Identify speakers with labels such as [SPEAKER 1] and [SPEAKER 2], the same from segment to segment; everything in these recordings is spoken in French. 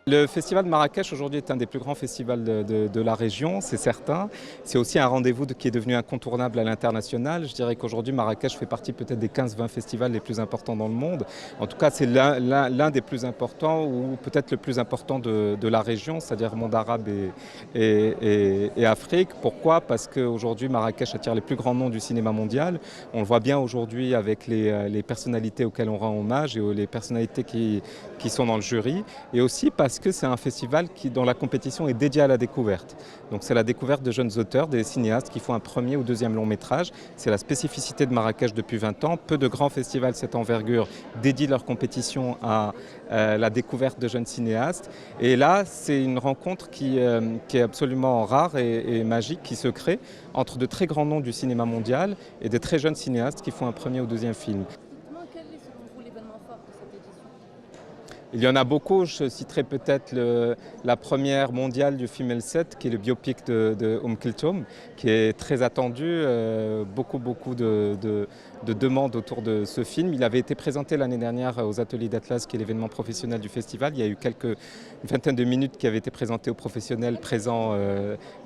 [SPEAKER 1] Le festival de Marrakech aujourd'hui est un des plus grands festivals de la région, c'est certain. C'est aussi un rendez-vous qui est devenu incontournable à l'international. Je dirais qu'aujourd'hui Marrakech fait partie peut-être des 15-20 festivals les plus importants dans le monde. En tout cas c'est l'un des plus importants ou peut-être le plus important de la région, c'est-à-dire monde arabe et Afrique. Pourquoi? Parce qu'aujourd'hui Marrakech attire les plus grands noms du cinéma mondial. On le voit bien aujourd'hui avec les personnalités auxquelles on rend hommage et les personnalités qui sont dans le jury. Et aussi parce que c'est un festival dont la compétition est dédiée à la découverte. Donc c'est la découverte de jeunes auteurs, des cinéastes qui font un premier ou deuxième long métrage. C'est la spécificité de Marrakech depuis 20 ans. Peu de grands festivals de cette envergure dédient leur compétition à la découverte de jeunes cinéastes. Et là, c'est une rencontre qui est absolument rare et magique qui se crée entre de très grands noms du cinéma mondial et de très jeunes cinéastes qui font un premier ou deuxième film.
[SPEAKER 2] Quel est selon vous l'événement fort de cette édition?
[SPEAKER 1] Il y en a beaucoup, je citerai peut-être la première mondiale du film El-7, qui est le biopic de Kulthum, qui est très attendu, beaucoup de demandes autour de ce film. Il avait été présenté l'année dernière aux Ateliers d'Atlas, qui est l'événement professionnel du festival. Il y a eu une vingtaine de minutes qui avaient été présentées aux professionnels présents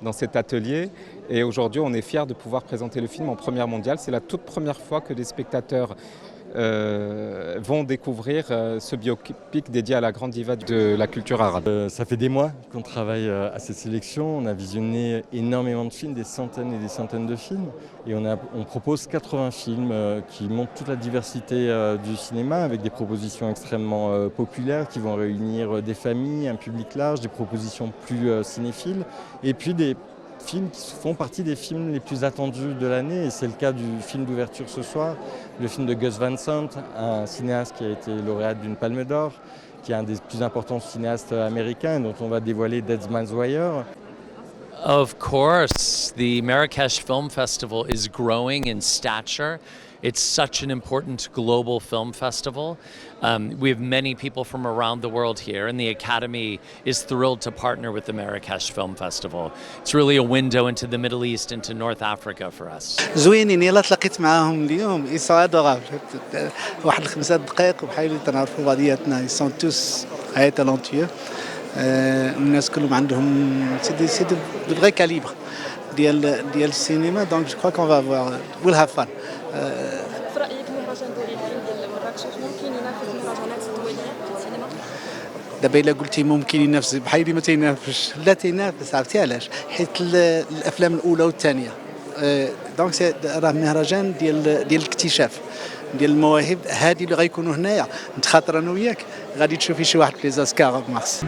[SPEAKER 1] dans cet atelier. Et aujourd'hui, on est fiers de pouvoir présenter le film en première mondiale. C'est la toute première fois que les spectateurs vont découvrir ce biopic dédié à la grande diva de la culture arabe.
[SPEAKER 3] Ça fait des mois qu'on travaille à cette sélection. On a visionné énormément de films, des centaines et des centaines de films. Et on propose 80 films qui montrent toute la diversité du cinéma avec des propositions extrêmement populaires qui vont réunir des familles, un public large, des propositions plus cinéphiles et puis des films qui font partie des films les plus attendus de l'année, et c'est le cas du film d'ouverture ce soir, le film de Gus Van Sant, un cinéaste qui a été lauréat d'une Palme d'Or, qui est un des plus importants cinéastes américains, dont on va dévoiler Dead Man's Wire.
[SPEAKER 4] Of course, the Marrakesh Film Festival is growing in stature. It's such an important global film festival. We have many people from around the world here, and the Academy is thrilled to partner with the Marrakesh Film Festival. It's really a window into the Middle East, into North Africa for us.
[SPEAKER 5] زوينين، يلا تلاقيت معاهم اليوم ils sont adorables. واحد 5 دقائق وبحاولوا تنعرفوا بعضياتنا. Ils sont tous très talentueux. الناس كلهم عندهم c'est de vrai calibre ديال السينما. Donc je crois qu'on va avoir we'll have fun.
[SPEAKER 2] في رأيك مهرجان دولي الفيلم ديال مراكش ممكن ينافس المهرجانات الدولية في السينما؟
[SPEAKER 5] دابا إلا قلتي ممكن ينافس بحالي ما تينافسش، لا تينافس. عرفتي علاش؟ حيت الأفلام الأولى والثانية دونك راه مهرجان ديال الاكتشاف ديال المواهب. هادي اللي غيكونوا هنايا نتخاطر أنا وياك غادي تشوفي شي واحد في لي زاسكار مارس.